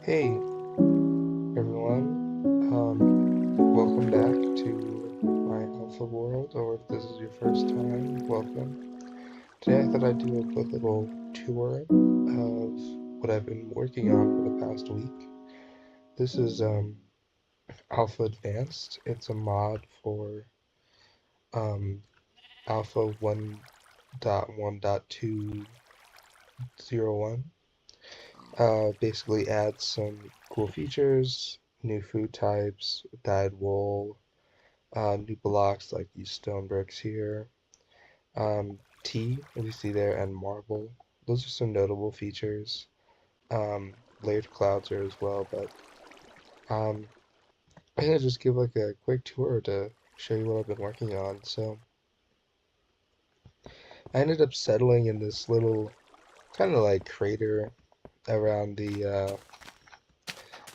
Hey everyone, welcome back to my Alpha World, or if this is your first time, welcome. Today I thought I'd do a quick little tour of what I've been working on for the past week. This is Alpha Advanced. It's a mod for um, Alpha 1.1.201. Basically adds some cool features, new food types, dyed wool, new blocks like these stone bricks here, T, as you see there, and marble. Those are some notable features. Layered clouds are as well, but um, I'm gonna just give like a quick tour to show you what I've been working on. So I ended up settling in this little kind of like crater around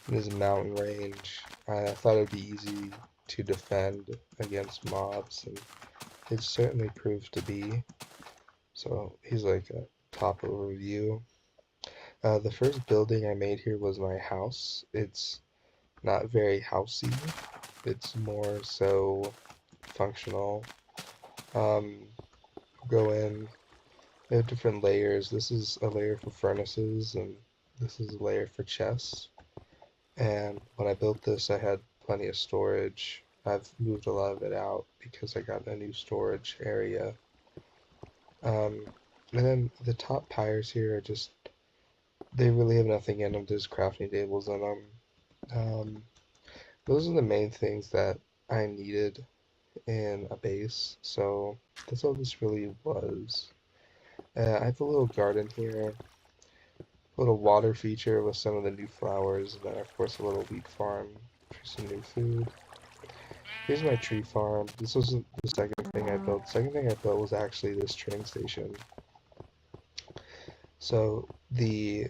this mountain range. I thought it'd be easy to defend against mobs, and it certainly proved to be. So here's like a top overview. The first building I made here was my house. It's not very housey. It's more so functional. Um, go in. They have different layers. This is a layer for furnaces, and this is a layer for chests. And when I built this, I had plenty of storage. I've moved a lot of it out because I got a new storage area. Um, and then the top pyres here are just, they really have nothing in them. There's crafting tables in them. Um, those are the main things that I needed in a base. So that's all this really was. I have a little garden here, a little water feature with some of the new flowers, and then of course a little wheat farm for some new food. Here's my tree farm. This wasn't the second thing I built. The second thing I built was actually this train station. So the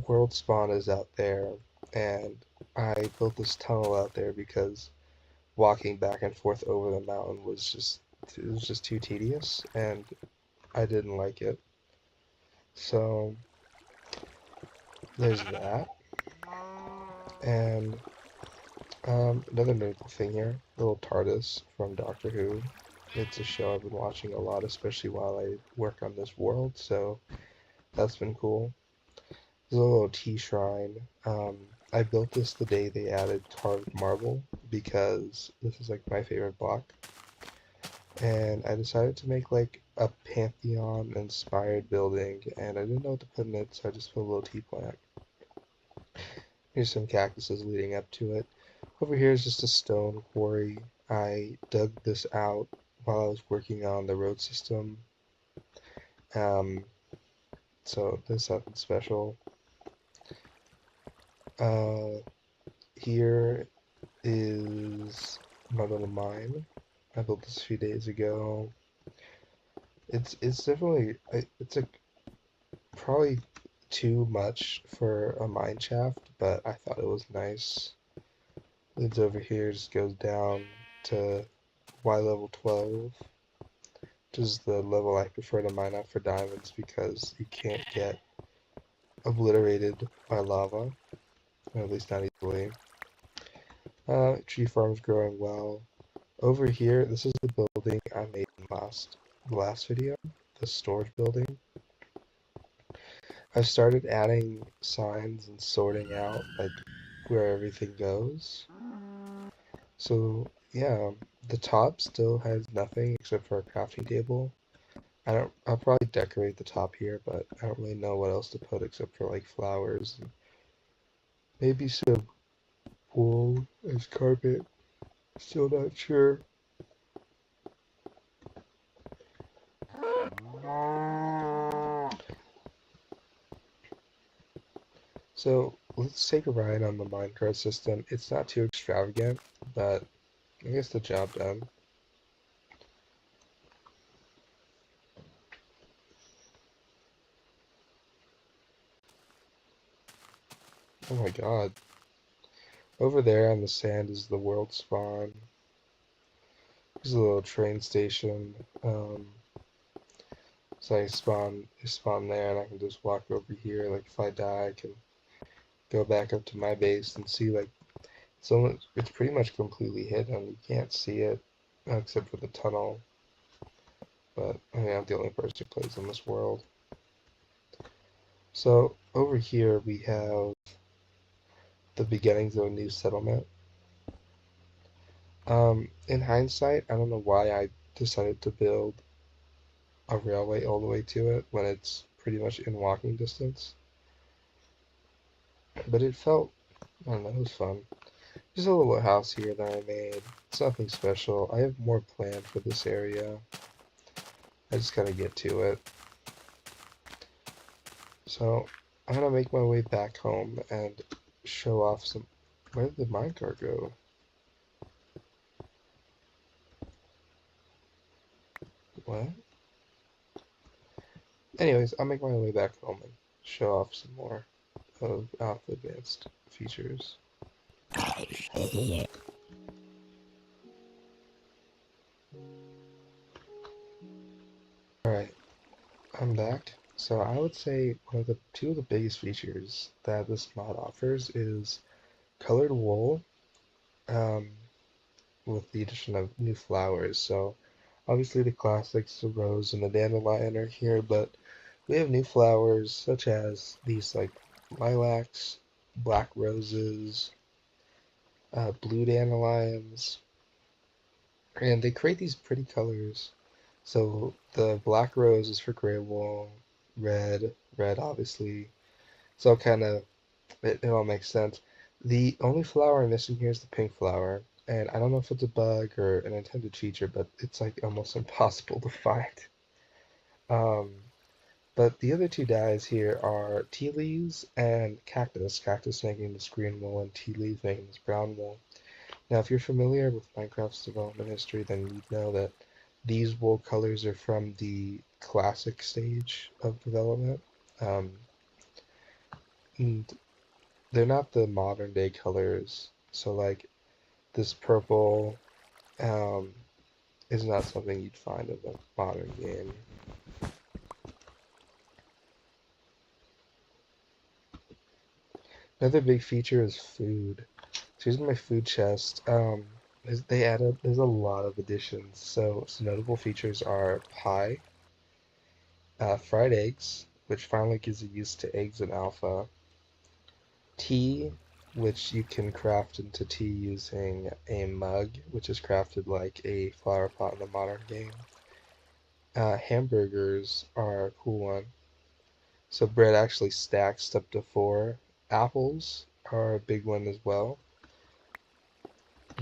world spawn is out there, and I built this tunnel out there because walking back and forth over the mountain was just too tedious, and I didn't like it. So there's that. And another notable thing here, little TARDIS from Doctor Who. It's a show I've been watching a lot, especially while I work on this world, so that's been cool. There's a little tea shrine. I built this the day they added carved marble because this is like my favorite block. And I decided to make like a Pantheon inspired building, and I didn't know what to put in it, so I just put a little tea plant. Here's some cactuses leading up to it. Over here is just a stone quarry. I dug this out while I was working on the road system. Um, so there's nothing special. Uh, Here is my little mine. I built this a few days ago. It's definitely it's a probably too much for a mine shaft, but I thought it was nice. Leads over here just goes down to Y level 12, which is the level I prefer to mine out for diamonds because you can't get obliterated by lava, or at least not easily. Tree farm's growing well. Over here, this is the building I made in the last video, the storage building. I've started adding signs and sorting out like where everything goes. So yeah, the top still has nothing except for a crafting table. I'll probably decorate the top here, but I don't really know what else to put except for like flowers and maybe some wool as carpet. Still not sure. So let's take a ride on the minecart system. It's not too extravagant, but I guess the job done. Oh my god. Over there on the sand is the world spawn. There's a little train station. So I spawn there and I can just walk over here. Like if I die, I can go back up to my base and see like it's pretty much completely hidden. You can't see it except for the tunnel. But I mean, I'm the only person who plays in this world. So over here we have the beginnings of a new settlement. In hindsight, I don't know why I decided to build a railway all the way to it when it's pretty much in walking distance. But it felt, I don't know, it was fun. Just a little house here that I made. It's nothing special. I have more planned for this area. I just gotta get to it. So I'm gonna make my way back home and show off some. Where did the minecart go? What? Anyways, I'll make my way back home and show off some more of Alpha Advanced features. Alright, I'm back. So I would say two of the biggest features that this mod offers is colored wool, um, with the addition of new flowers. So obviously the classics, the rose and the dandelion are here, but we have new flowers such as these like lilacs, black roses, blue dandelions, and they create these pretty colors. So the black rose is for gray wool, red obviously. So kind of it all makes sense. The only flower missing here is the pink flower, and I don't know if it's a bug or an intended feature, but it's like almost impossible to find. Um, but the other two dyes here are tea leaves and cactus. Cactus making this green wool and tea leaves making this brown wool. Now, if you're familiar with Minecraft's development history, then you know that these wool colors are from the classic stage of development. Um, and they're not the modern day colors. So, like, this purple um, is not something you'd find in the modern game. Another big feature is food. So here's my food chest. There's a lot of additions. So some notable features are pie, fried eggs, which finally gives you used to eggs in alpha, tea, which you can craft into tea using a mug, which is crafted like a flower pot in the modern game. Hamburgers are a cool one. So bread actually stacks up to 4. Apples are a big one as well.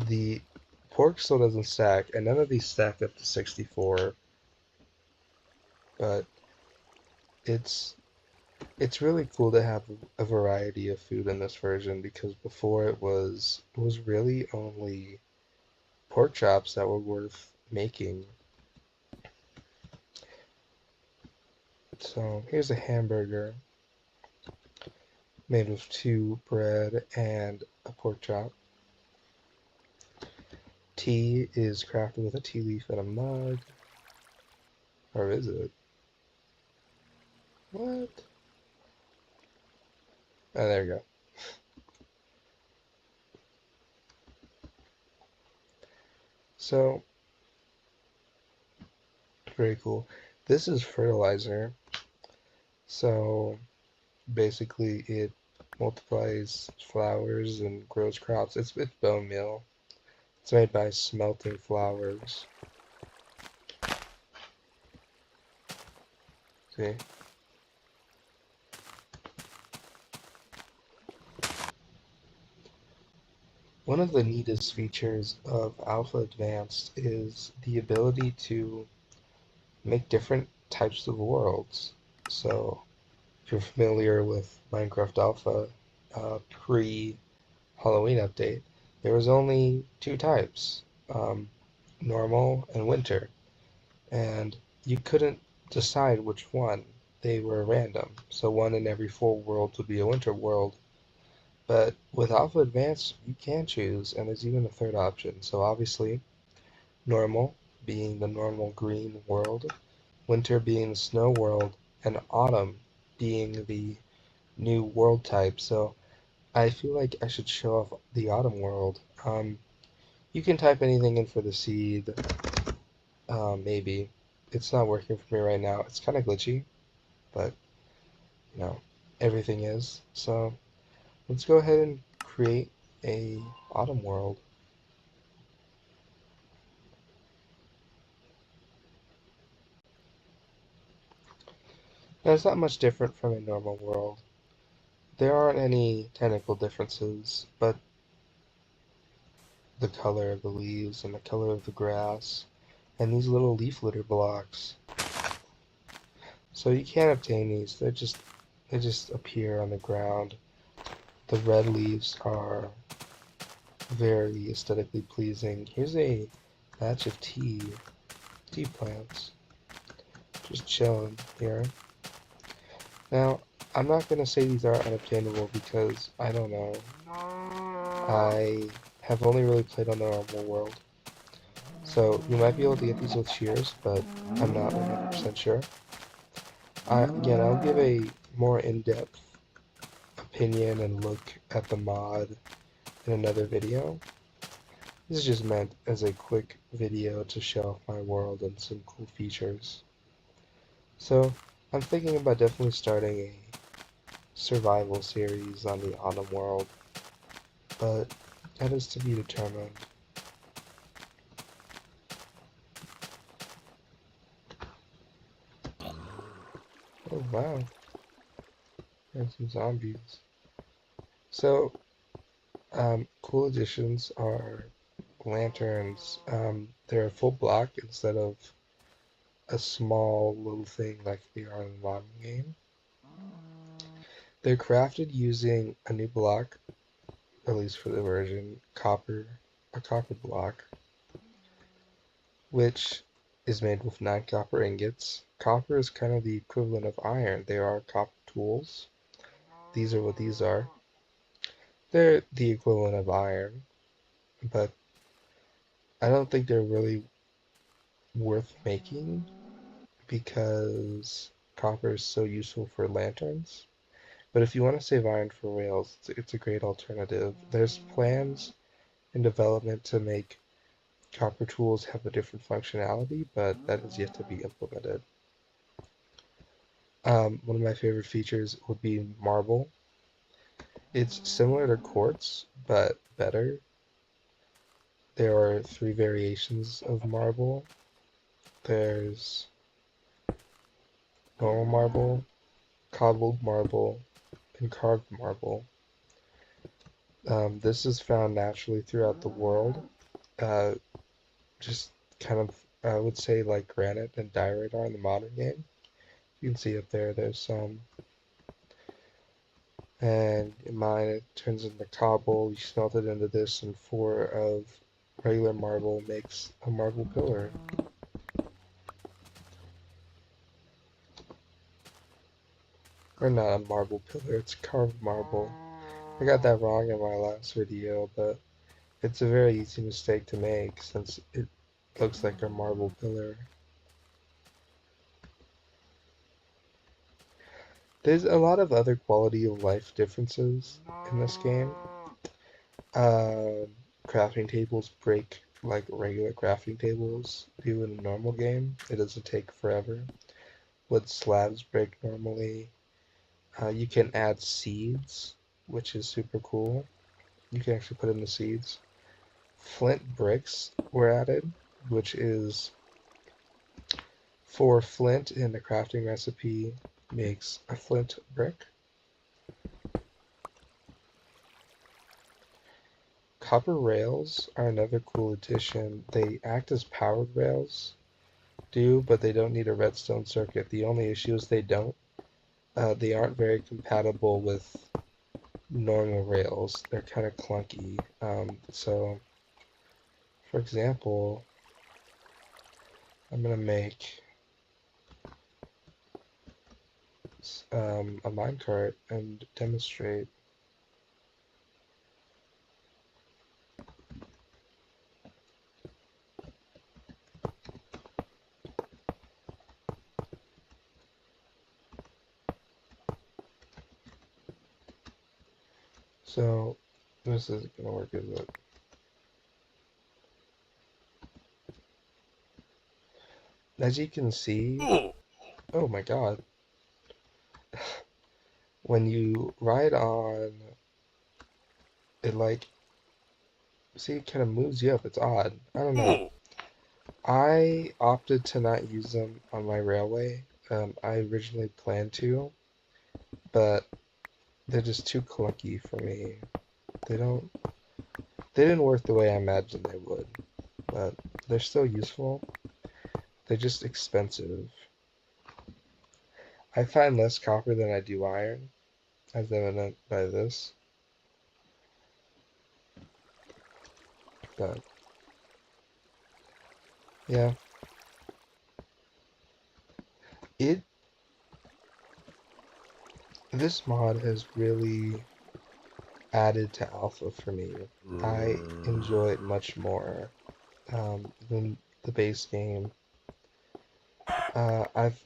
The pork still doesn't stack, and none of these stack up to 64, but it's really cool to have a variety of food in this version because before it was really only pork chops that were worth making. So here's a hamburger made with 2 bread and a pork chop. Tea is crafted with a tea leaf and a mug. Or is it? What? Oh, there we go. So, very cool. This is fertilizer. So, basically, it multiplies flowers and grows crops. It's bone meal. It's made by smelting flowers. See? One of the neatest features of Alpha Advanced is the ability to make different types of worlds. So, if you're familiar with Minecraft Alpha, pre-Halloween update, there was only 2 types, normal and winter, and you couldn't decide which one. They were random, so 1 in every 4 worlds would be a winter world. But with Alpha Advanced, you can choose, and there's even a third option. So obviously, normal being the normal green world, winter being the snow world, and autumn being the new world type. So I feel like I should show off the autumn world. You can type anything in for the seed. Maybe. It's not working for me right now. It's kind of glitchy, but you know, everything is. So let's go ahead and create a autumn world. Now, it's not much different from a normal world. There aren't any technical differences, but the color of the leaves and the color of the grass and these little leaf litter blocks. So you can't obtain these. They just appear on the ground. The red leaves are very aesthetically pleasing. Here's a batch of tea plants, just chilling here. Now, I'm not gonna say these are unobtainable because I don't know. I have only really played on the normal world. So you might be able to get these with shears, but I'm not 100% sure. Again, I'll give a more in-depth opinion and look at the mod in another video. This is just meant as a quick video to show off my world and some cool features. So I'm thinking about definitely starting a survival series on the autumn world, but that is to be determined. Oh wow, there's some zombies. So, cool additions are lanterns. They're a full block instead of a small little thing like they are in the modern game. They're crafted using a new block, at least for the version, a copper block, which is made with 9 copper ingots. Copper is kind of the equivalent of iron. They are copper tools. These are what these are. They're the equivalent of iron, but I don't think they're really worth making because copper is so useful for lanterns. But if you want to save iron for rails, it's a great alternative. There's plans in development to make copper tools have a different functionality, but that is yet to be implemented. One of my favorite features would be marble. It's similar to quartz, but better. There are 3 variations of marble. There's normal marble, cobbled marble, and carved marble. This is found naturally throughout the world. Uh, just kind of, I would say, like granite and diorite are in the modern game. You can see up there, there's some. And in mine, it turns into cobble. You smelt it into this, and 4 of regular marble makes a marble pillar. Or not a marble pillar, it's carved marble. I got that wrong in my last video, but it's a very easy mistake to make since it looks like a marble pillar. There's a lot of other quality of life differences in this game. Crafting tables break like regular crafting tables do in a normal game. It doesn't take forever. Wood slabs break normally. You can add seeds, which is super cool. You can actually put in the seeds. Flint bricks were added, which is for flint in the crafting recipe makes a flint brick. Copper rails are another cool addition. They act as powered rails, but they don't need a redstone circuit. The only issue is they aren't very compatible with normal rails. They're kind of clunky. So, for example, I'm going to make a minecart and demonstrate. So this isn't gonna work, is it? As you can see, oh my god, when you ride on it, like, see, it kind of moves you up. It's odd. I don't know. I opted to not use them on my railway. I originally planned to, but they're just too clunky for me. They don't, they didn't work the way I imagined they would, but they're still useful. They're just expensive. I find less copper than I do iron, as evident by this, but yeah, it, this mod has really added to alpha for me. I enjoy it much more than the base game. I've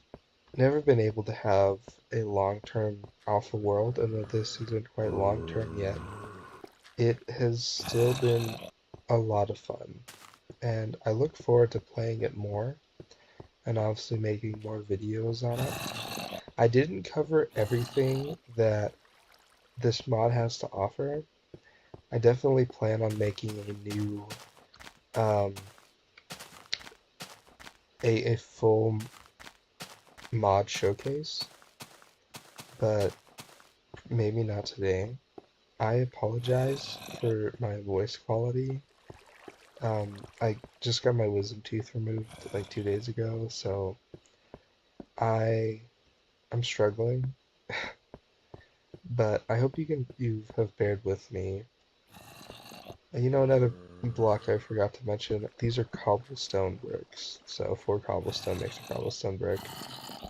never been able to have a long-term alpha world, and though this isn't quite long-term yet, it has still been a lot of fun, and I look forward to playing it more, and obviously making more videos on it. I didn't cover everything that this mod has to offer. I definitely plan on making a new, um, a full mod showcase, but maybe not today. I apologize for my voice quality. I just got my wisdom tooth removed like 2 days ago, so I I'm struggling. But I hope you have bared with me. And you know, another block I forgot to mention, these are cobblestone bricks. So 4 cobblestone makes a cobblestone brick.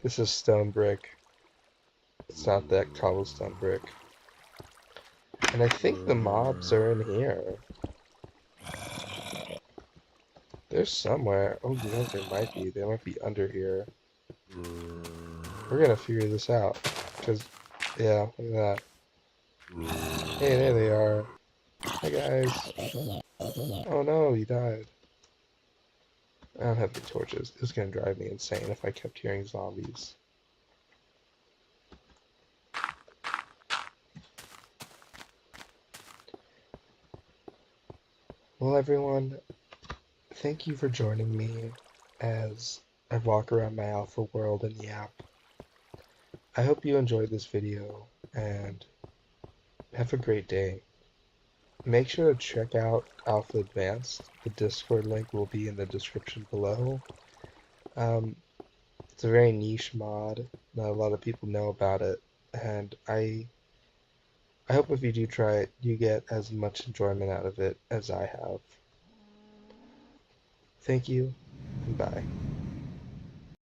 This is stone brick. It's not that cobblestone brick. And I think the mobs are in here. They're somewhere. Oh, you know, they might be. They might be under here. We're gonna figure this out. Because, yeah, look at that. Hey, there they are. Hi, guys. Oh no, you died. I don't have any torches. It's gonna drive me insane if I kept hearing zombies. Well, everyone, thank you for joining me as I walk around my alpha world and yap. I hope you enjoyed this video, and have a great day. Make sure to check out Alpha Advanced. The Discord link will be in the description below. Um, it's a very niche mod. Not a lot of people know about it, and I hope if you do try it, you get as much enjoyment out of it as I have. Thank you, and bye.